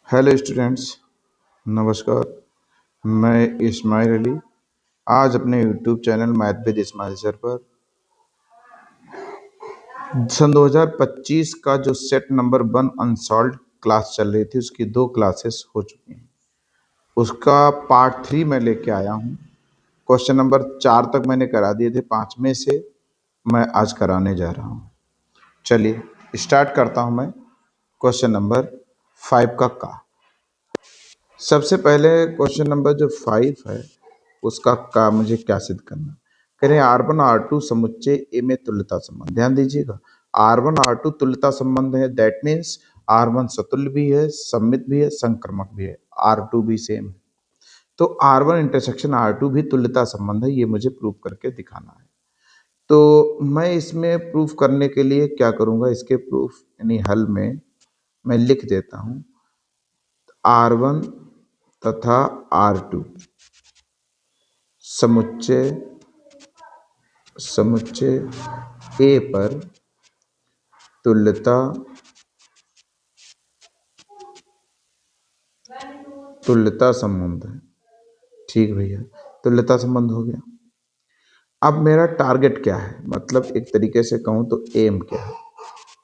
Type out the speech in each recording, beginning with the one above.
Hello students, नमस्कार। मैं इस्माइल अली आज अपने YouTube channel math with Ismail sir पर सन 2025 का जो सेट नंबर 1 अनसॉल्व्ड क्लास चल रही थी उसकी 2 क्लासेस हो चुकी हैं। उसका पार्ट 3 मैं लेके आया हूँ। क्वेश्चन नंबर 4 तक मैंने करा दिए थे, 5 में से मैं आज कराने जा रहा हूँ। चलिए स्टार्ट करता हूँ मैं क्वेश्चन नंबर 5 का। सबसे पहले क्वेश्चन नंबर जो 5 है उसका का मुझे क्या सिद्ध करना। कह रहे हैं R1 R2 समुच्चय ए में तुल्यता संबंध। ध्यान दीजिएगा, R1 R2 तुल्यता संबंध है, दैट मीन्स R1 सतुल्य भी है, सममित भी है, संक्रमक भी है, R2 भी सेम है। तो R1 इंटरसेक्शन R2 भी तुल्यता संबंध है, ये मुझे प्रूव करके दिखाना है। तो मैं इसमें प्रूफ करने के लिए क्या करूंगा, इसके प्रूफ यानी हल में मैं लिख देता हूं R1 तथा R2 समुच्चय ए पर तुल्यता संबंध है। ठीक भैया, तुल्यता संबंध हो गया। अब मेरा टारगेट क्या है, मतलब एक तरीके से कहूं तो एम क्या है,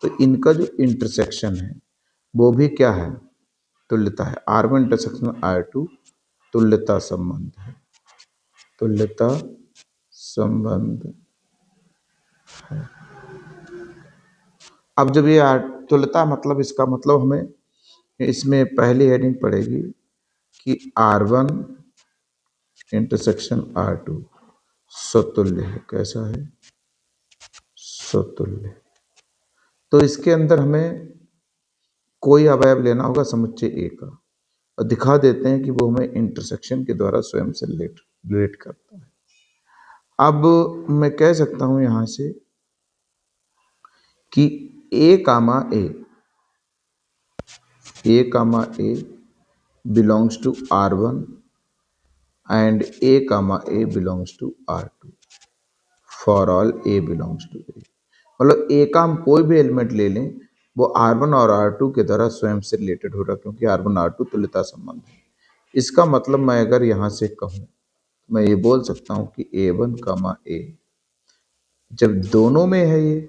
तो इनका जो इंटरसेक्शन है वो भी क्या है, तुल्यता है। R1 इंटरसेक्शन R2 तुल्यता संबंध है, तुल्यता संबंध। अब जब ये तुल्यता मतलब इसका मतलब हमें इसमें पहली हेडिंग पड़ेगी कि R1 इंटरसेक्शन R2 स्वतुल्य है। कैसा है? स्वतुल्य। तो इसके अंदर हमें कोई अवयव लेना होगा समुच्चय ए का और दिखा देते हैं कि वो हमें इंटरसेक्शन के द्वारा स्वयं से रिलेट करता है। अब मैं कह सकता हूं यहां से कि ए कामा ए belongs to R1 and A belongs to R2 for all A belongs to A। मतलब ए का हम कोई भी एलिमेंट ले लें वो R1 और R2 के द्वारा स्वयं से रिलेटेड हो रहा है, क्योंकि R1 R2 तुल्यता संबंध है। इसका मतलब मैं अगर यहाँ से कहूँ, मैं ये बोल सकता हूँ कि A1 A जब दोनों में है ये,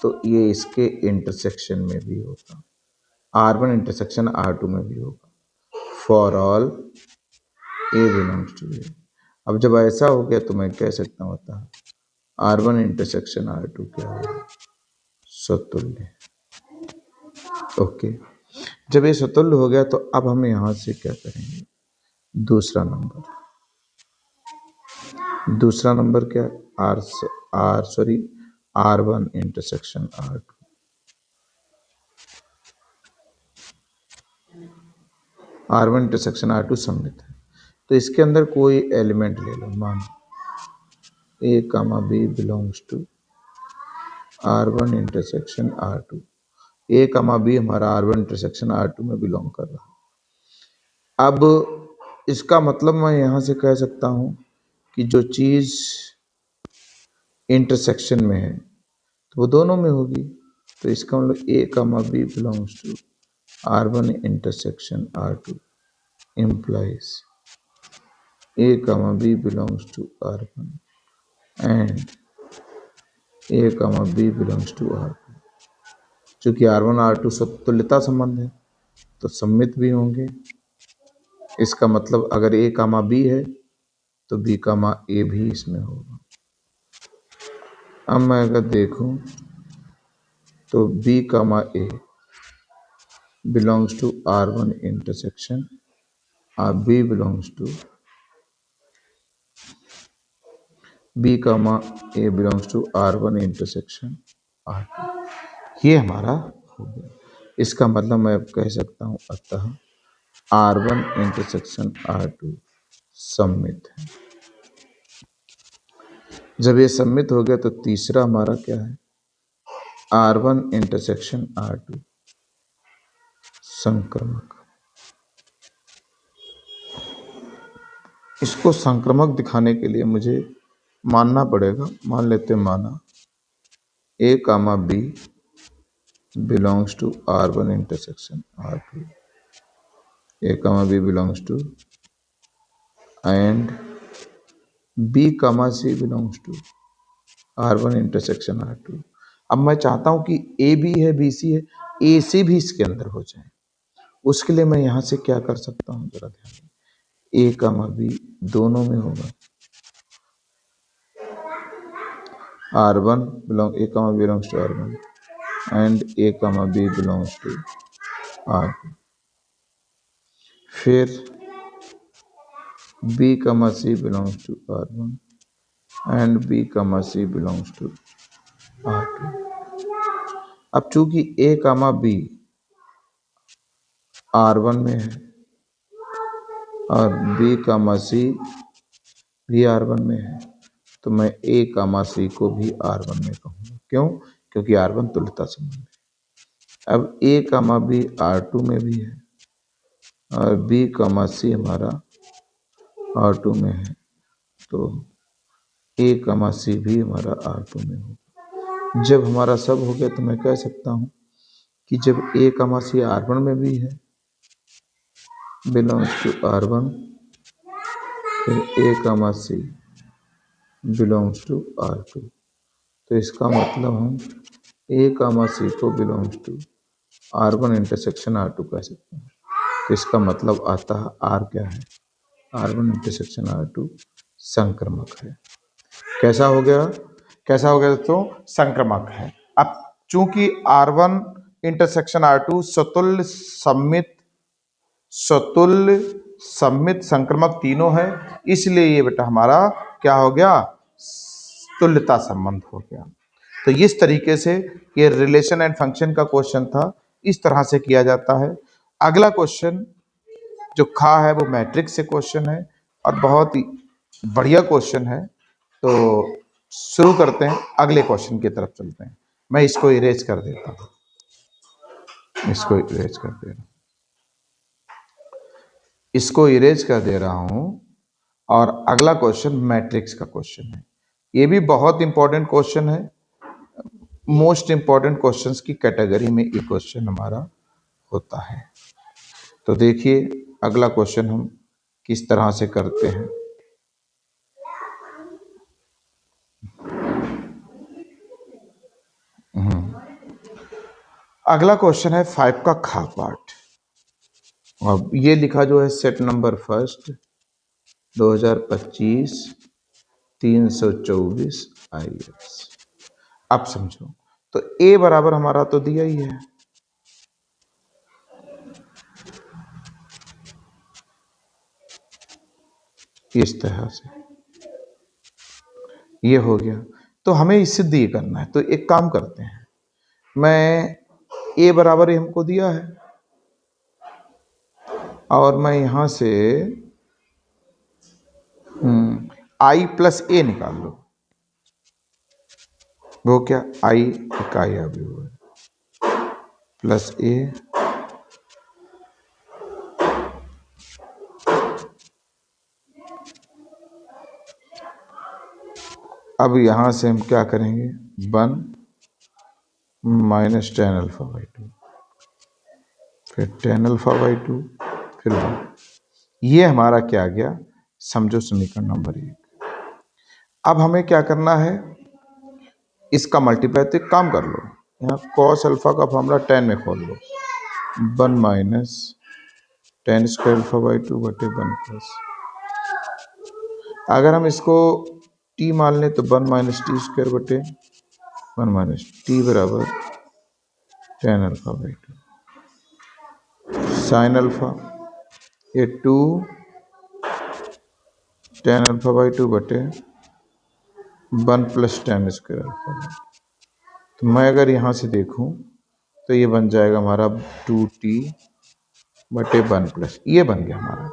तो ये इसके इंटरसेक्शन में भी होगा, R1 इंटरसेक्शन R2 में भी होगा, for all A belongs to A। अब जब ऐसा हो गया तो मैं कह सकता हूँ R1 इंटरसेक्शन R2 क्या होगा, स्वतुल्य। ओके, जब ये स्वतुल्य हो गया तो अब हम यहाँ से क्या करेंगे, दूसरा नंबर क्या, R1 intersection R2। R1 intersection R2 सममित है, तो इसके अंदर कोई एलिमेंट ले लो, मान A, B belongs to R1 intersection R2। A, B हमारा R1 इंटरसेक्शन R2 में बिलोंग कर रहा है। अब इसका मतलब मैं यहाँ से कह सकता हूँ कि जो चीज़ इंटरसेक्शन में है तो वो दोनों में होगी, तो इसका मतलब A, B belongs to R1 intersection R2 implies A, B belongs to R1 and A, B belongs to R2। चूंकि R1 R2 सब तुल्यता संबंध है तो सममित भी होंगे। इसका मतलब अगर A, B है तो B, A भी इसमें होगा। अब मैं अगर देखूं तो B, A belongs to R1 intersection और B belongs to R1 intersection R2। ये हमारा हो गया। इसका मतलब मैं अब कह सकता हूं अतः R1 इंटरसेक्शन R2 सममित है। जब ये सममित हो गया तो तीसरा हमारा क्या है, R1 इंटरसेक्शन R2 संक्रमक। इसको संक्रमक दिखाने के लिए मुझे मानना पड़ेगा, मान लेते हैं माना A, B belongs to R1 intersection R2 A comma B belongs to and B comma C belongs to R1 intersection R2। अब मैं चाहता हूं कि ए बी है बी सी है, ए सी भी इसके अंदर हो जाए। उसके लिए मैं यहां से क्या कर सकता हूं, जरा ध्यान, ए कमा बी दोनों में होगा। R1 belong a comma B belongs to R1 and a comma B belongs to R2। फिर B comma C belongs to R1 and B comma C belongs to R2। अब चूंकि A कमा B R1 में है और B comma C भी R1 में है, तो मैं A कमा C को भी R1 में कहूँगा। क्यों? क्योंकि R1 तुल्यता संबंध है। अब A कमा B R2 में भी है और B कमा C हमारा R2 में है, तो A कमा C भी हमारा R2 में होगा। जब हमारा सब हो गया तो मैं कह सकता हूँ कि जब A कमा C R1 में भी है बिलोंग्स टू R1, फिर A कमा C बिलोंग्स टू R2, तो इसका मतलब हम A कमा C को belongs to R1 intersection R2 कह सकते हैं। तो इसका मतलब आता है R क्या है, R1 इंटरसेक्शन R2 संक्रमक है। कैसा हो गया, कैसा हो गया दोस्तों, संक्रमक है। अब चूंकि R1 इंटरसेक्शन R2 स्वतुल्य सम्मित संक्रमक तीनों है, इसलिए ये बेटा हमारा क्या हो गया, तुल्यता संबंध हो गया। तो इस तरीके से ये रिलेशन एंड फंक्शन का क्वेश्चन था, इस तरह से किया जाता है। अगला क्वेश्चन जो खा है वो मैट्रिक्स से क्वेश्चन है और बहुत ही बढ़िया क्वेश्चन है। तो शुरू करते हैं, अगले क्वेश्चन की तरफ चलते हैं। मैं इसको इरेज कर देता हूँ, इसको इरेज कर दे रहा हूँ, इसको इरेज कर दे रहा हूँ। और अगला क्वेश्चन मैट्रिक्स का क्वेश्चन है। ये भी बहुत इंपॉर्टेंट क्वेश्चन है, मोस्ट इंपॉर्टेंट क्वेश्चंस की कैटेगरी में ये क्वेश्चन हमारा होता है। तो देखिए अगला क्वेश्चन हम किस तरह से करते हैं। अगला क्वेश्चन है 5 का खा पार्ट, और ये लिखा जो है सेट नंबर फर्स्ट 2025 324 IX। अब समझो, तो A बराबर हमारा तो दिया ही है, इस तरह से ये हो गया। तो हमें इससे ये करना है, तो एक काम करते हैं, मैं A बराबर ही हमको दिया है और मैं यहां से I प्लस A निकाल लो। वो क्या, I इकाई अवयव है प्लस A अब यहां से हम क्या करेंगे, 1 माइनस टेन अल्फा बाई 2, फिर टेन अल्फा बाई 2, फिर 1। ये हमारा क्या गया, समझो समीकरण नंबर 1। अब हमें क्या करना है, इसका मल्टीप्लाई, तो एक काम कर लो, यहाँ कॉस अल्फा का फॉर्मूला 10 में खोल लो, 1 minus ten square alpha by 2 बटे 1 प्लस, अगर हम इसको t मान लें तो 1 माइनस टी स्क्वायर बटे 1 माइनस टी बराबर tan alpha by 2 sine alpha, ये 2 टेन अल्फा बाई 2 बटे 1 प्लस टेन स्क्वायर अल्फा। तो मैं अगर यहाँ से देखूँ तो ये बन जाएगा हमारा 2t बटे 1 प्लस, ये बन गया हमारा।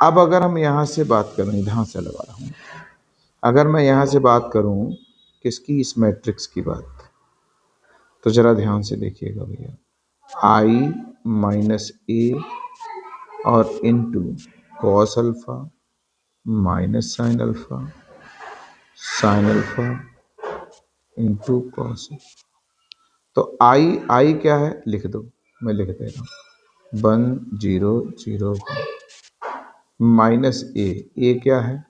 अब अगर हम यहाँ से बात करें, यहाँ से लगा रहा हूँ, अगर मैं यहाँ से बात करूँ किसकी, इस मैट्रिक्स की बात, तो जरा ध्यान से देखिएगा भैया, I माइनस ए और into cos alpha minus sine alpha into cos. तो आई क्या है लिख दो, मैं लिख दे रहा हूँ, 1001 माइनस ए क्या है,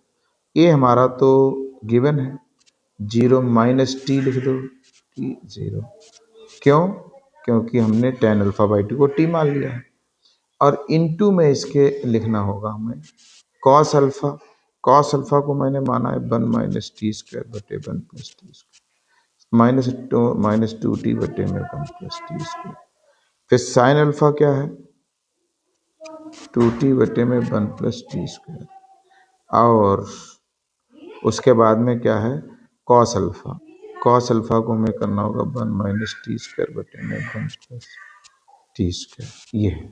ए हमारा तो गिवन है, 0 माइनस टी लिख दो, टी 0। क्यों? क्योंकि हमने tan अल्फा बाई 2 को टी मान लिया है। और इनटू में इसके लिखना होगा हमें cos अल्फा, cos अल्फा को मैंने माना है 1 माइनस टी स्क्वायर बटे 1 plus T square, minus two T बटे में 1 प्लस टी स्क्वायर। फिर साइन अल्फा क्या है, 2t बटे में 1 प्लस टी स्क्वायर। और उसके बाद में क्या है, कॉस अल्फा, कॉस अल्फा को हमें करना होगा 1 माइनस टी स्क्वायर बटे में 1 प्लस टी स्क्वायर। ये है।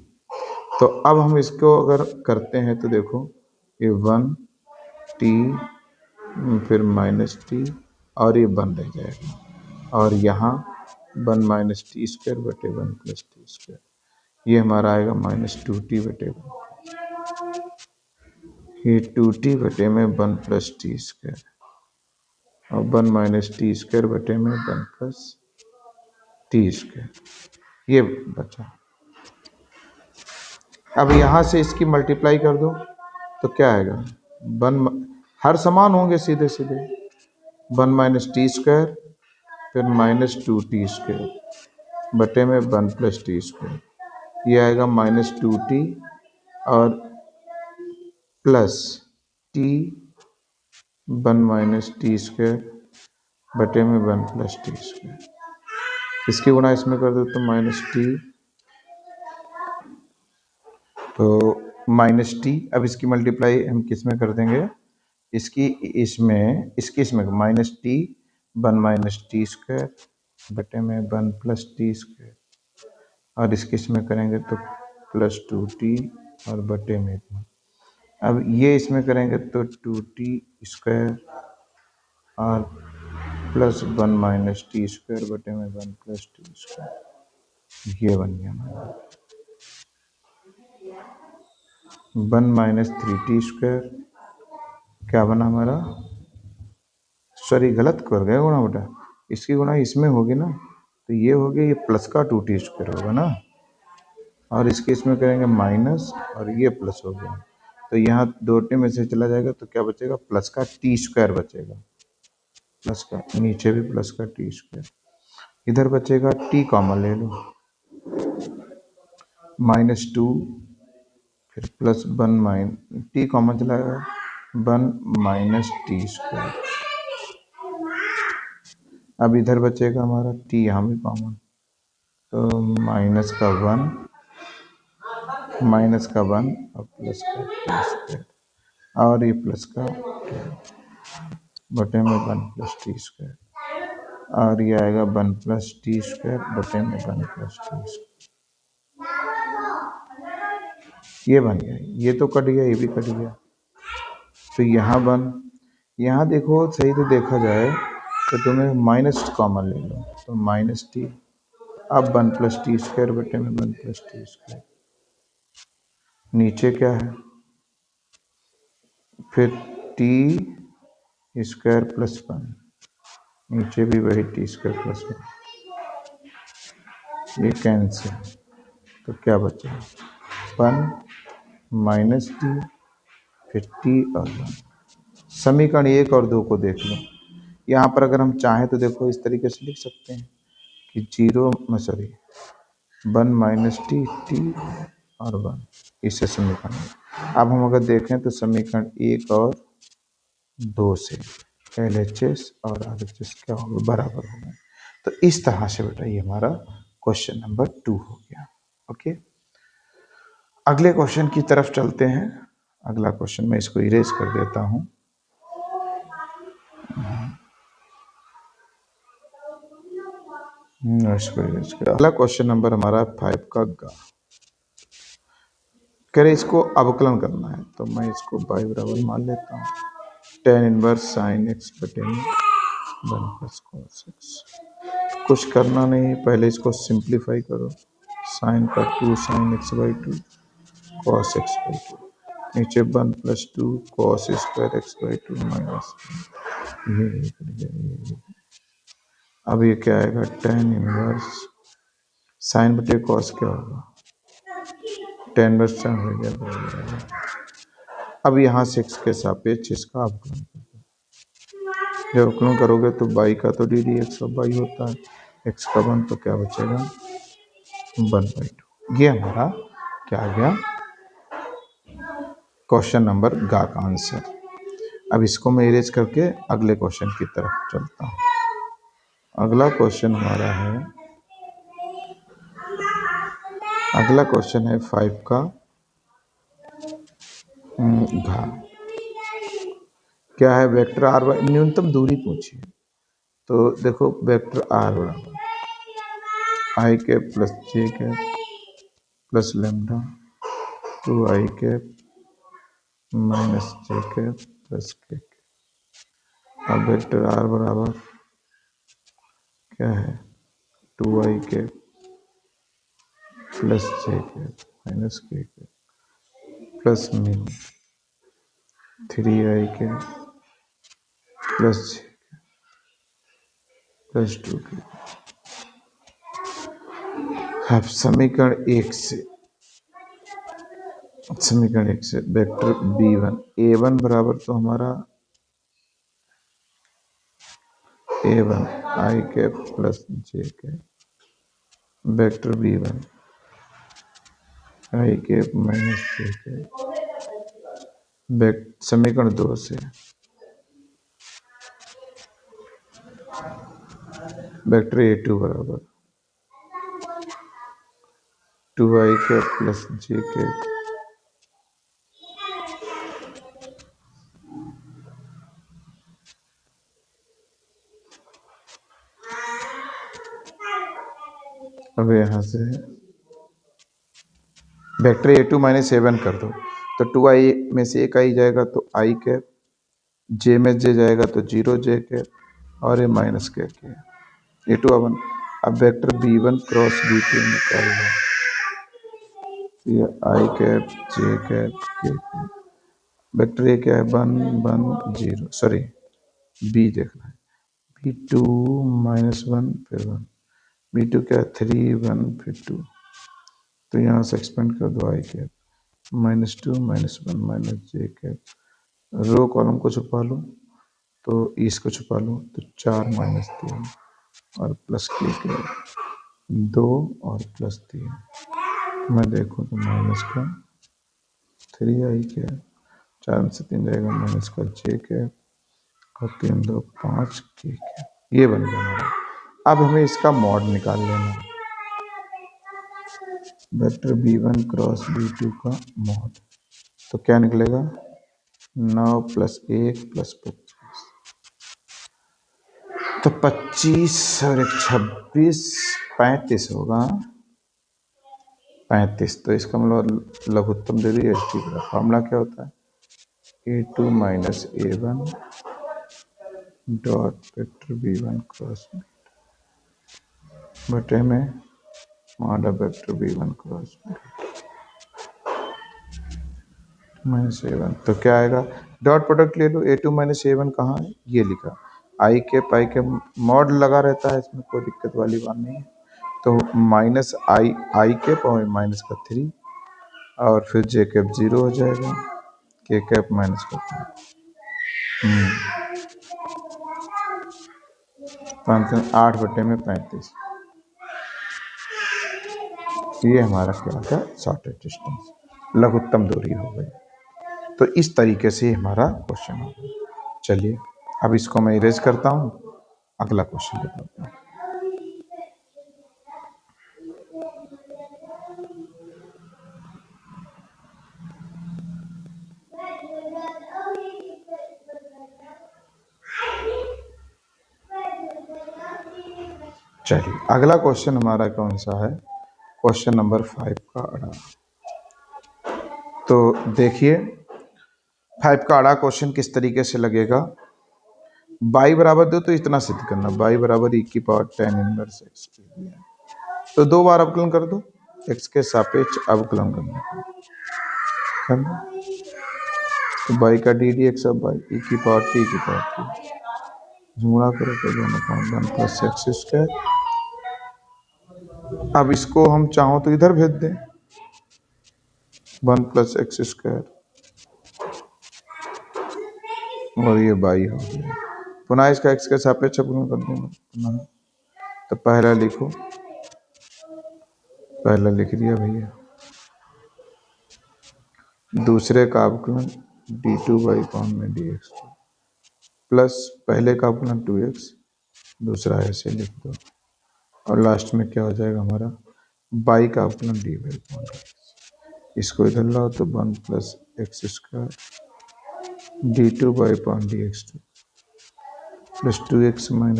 तो अब हम इसको अगर करते हैं तो देखो ये 1 टी फिर माइनस टी और ये 1 रह जाएगा, और यहाँ 1 माइनस टी स्क्वायर बटे 1 प्लस टी स्क्वायर, ये हमारा आएगा माइनस 2t बटे 1, ये 2t बटे में 1 प्लस टी स्क्वायर और 1 माइनस टी स्क्वायर बटे में 1 प्लस टी स्क्वायर, ये बचा। अब यहाँ से इसकी मल्टीप्लाई कर दो तो क्या आएगा, 1, हर समान होंगे सीधे सीधे, 1 माइनस टी स्क्वायर फिर माइनस 2t स्क्वायर बटे में 1 प्लस टी स्क्वायर, ये आएगा माइनस 2t और plus T 1 minus T square बटे में 1 प्लस टी स्क्वायर। इसकी गुणा इसमें कर दो तो माइनस टी, तो माइनस टी। अब इसकी मल्टीप्लाई हम किस में कर देंगे, इसकी इसमें minus T 1 minus T square बटे में 1 प्लस टी स्क्वायर, और इसके इसमें करेंगे तो प्लस 2t और बटे में 1। अब ये इसमें करेंगे तो 2t स्क्वायर और प्लस 1 माइनस टी स्क्वायर बटे में 1 प्लस टी स्क्वायर, ये बन गया हमारा 1 माइनस 3t स्क्वायर, क्या बना हमारा, सॉरी गलत कर गए गुणा बेटा, इसकी गुणा इसमें होगी ना, तो ये हो गया, ये प्लस का 2t स्क्वायर होगा ना, और इसके इसमें करेंगे माइनस और ये प्लस हो गया, तो यहाँ 2t में से चला जाएगा तो क्या बचेगा, प्लस का टी स्क्वायर बचेगा, प्लस का, नीचे भी प्लस का टी स्क्वायर, इधर बचेगा t कॉमन ले लो, माइनस 2 फिर प्लस 1 टी कॉमन चला गया, 1 माइनस टी स्क्वायर। अब इधर बचेगा हमारा टी, यहाँ भी कॉमन, तो माइनस का 1 और प्लस का टी स्क्वायर, और ये प्लस का बटे में 1 प्लस टी स्क्वायर, और ये आएगा 1 प्लस टी स्क्वायर बटे में 1 प्लस टी स्क्वायर, ये बन गया, ये तो कट गया, ये भी कट गया, तो यहाँ देखो सही से देखा जाए तो तुम्हें माइनस कॉमन ले लो, तो माइनस टी, अब 1 प्लस टी स्क्वायर बटे में 1 प्लस टी स्क्वायर, नीचे क्या है, फिर टी स्क्वायर प्लस 1, नीचे भी वही टी स्क्वायर प्लस 1, ये कैंसिल, तो क्या बचा 1 माइनस टी फिर टी और 1। समीकरण 1 और 2 को देख लो, यहाँ पर अगर हम चाहें तो देखो इस तरीके से लिख सकते हैं कि 1 माइनस टी और 1, इससे समीकरण। अब हम अगर देखें तो समीकरण 1 और 2 से LHS और RHS क्या होगा, बराबर होगा। तो इस तरह से बेटा ये हमारा क्वेश्चन नंबर 2 हो गया। ओके, अगले क्वेश्चन की तरफ चलते हैं। अगला क्वेश्चन मैं इसको इरेज कर देता हूँ। अगला क्वेश्चन नंबर हमारा 5 का गा, कह रहे इसको अवकलन करना है, तो मैं इसको y बराबर मान लेता हूँ tan इनवर्स sin x बटे में 1 प्लस cos x। कुछ करना नहीं, पहले इसको सिंप्लीफाई करो, साइन का 2 sin x by 2 cos x by 2, नीचे 1 plus 2 cos square x by 2 minus ये। अब ये क्या आएगा, tan इनवर्स साइन बटे cos क्या होगा, 10% हो गया। अब यहाँ से x के सापेक्ष इसका अवकलन करो। जब अवकलन करोगे तो y का तो डी डी एक्स वाई होता है, x का 1 तो क्या बचेगा 1/2। ये हमारा क्या आ गया क्वेश्चन नंबर गा का आंसर। अब इसको मैं इरेज करके अगले क्वेश्चन की तरफ चलता हूँ। अगला क्वेश्चन हमारा है, अगला क्वेश्चन है 5 का घा। क्या है वेक्टर आर वाई, न्यूनतम दूरी पूछिए। तो देखो वेक्टर आर बराबर i cap plus j cap plus lambda 2i cap minus j cap plus k cap. अब वेक्टर आर बराबर क्या है 2i cap plus j cap minus k cap plus mu 3i cap plus j plus 2 k. अब समीकरण एक से vector b1 a1 बराबर तो हमारा a1 i cap plus j cap vector b1 i cap minus j cap. समीकरण 2 से vector a2 बराबर 2i cap plus j cap अब यहाँ से वेक्टर a2 माइनस a1 कर दो तो 2i में से एक आई जाएगा तो i कैप, जे में जे जाएगा तो 0 जे कैप और ये माइनस के a2 a1। अब वेक्टर b1 क्रॉस b2 निकालना, ये i कैप जे कैप के कैप। वेक्टर ए क्या है 1 1 0, सॉरी बी देखना है b2 माइनस 1 फिर 1, b2 क्या है 3 1 फिर 2। तो यहाँ से एक्सपेंड कर दो आई cap -2 -1 minus j cap. Row column को छुपा लो तो इसको छुपा लो तो 4 - 3 और प्लस के कैप 2 और प्लस 3। मैं देखूँ तो माइनस का 3i कैप, 4 में से 3 जाएगा माइनस का जे कैप और 3 2 5 के कैप। ये बन गया हमारा। अब हमें इसका मॉड निकाल लेना है, वेक्टर b1 क्रॉस b2 का मॉड। तो क्या निकलेगा 9 + 1 + 25, तो 25 और 1 26 35 होगा 35। तो इसका मतलब लघुत्तम दूरी एच टी का फॉर्मूला क्या होता है a2 minus a1 dot vector b1 cross बटे में mod vector b1 cross minus a1। तो क्या आएगा डॉट प्रोडक्ट ले लो a2 माइनस a1 कहाँ है, ये लिखा आई के मॉड लगा रहता है, इसमें कोई दिक्कत वाली बात नहीं है। तो माइनस आई कैप और माइनस का 3 और फिर जे कैप 0 हो जाएगा, के कैप माइनस का 8 बटे में 35। ये हमारा क्या था शॉर्टेज डिस्टेंस, लघुत्तम दूरी हो गई। तो इस तरीके से हमारा क्वेश्चन हो गया। चलिए अब इसको मैं इरेज करता हूँ, अगला क्वेश्चन बताता हूँ। चलिए अगला क्वेश्चन हमारा कौन सा है, क्वेश्चन नंबर 5 का अड़ा। तो देखिए 5 का अड़ा क्वेश्चन किस तरीके से लगेगा। y बराबर दो तो इतना सिद्ध करना, y बराबर e की पावर 10 इनवर्स x के लिए। तो 2 बार अवकलन कर दो, x के सापेक्ष अवकलन करना। तो y का डी डी एक्स अब y e की पावर t की पावर t गुणा करो तो दोनों का 1 प्लस एक्स स्क्वायर। अब इसको हम चाहो तो इधर भेज दें, 1+x² और ये y हो गया। पुनः इसका x के सापेक्ष अवकलन कर दूंगा पुनः, तो पहला लिखो, पहला लिख दिया भैया, दूसरे का अवकलन d2/dx प्लस पहले का अवकलन 2x, दूसरा ऐसे लिख दो, और लास्ट में क्या हो जाएगा हमारा y का अवकलन d/dx। इसको इधर लाओ तो 1+x² d2/dx plus 2x - 1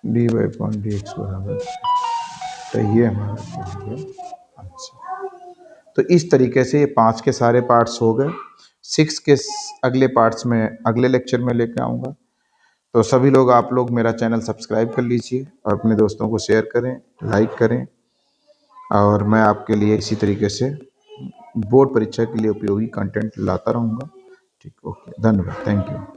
d/dx बराबर, तो ये हमारा क्या हो गया आंसर। तो इस तरीके से ये 5 के सारे पार्ट्स हो गए। 6 के अगले पार्ट्स में अगले लेक्चर में लेके आऊँगा। तो सभी लोग, आप लोग मेरा चैनल सब्सक्राइब कर लीजिए और अपने दोस्तों को शेयर करें, लाइक करें, और मैं आपके लिए इसी तरीके से बोर्ड परीक्षा के लिए उपयोगी कंटेंट लाता रहूँगा। ठीक, ओके, धन्यवाद, थैंक यू।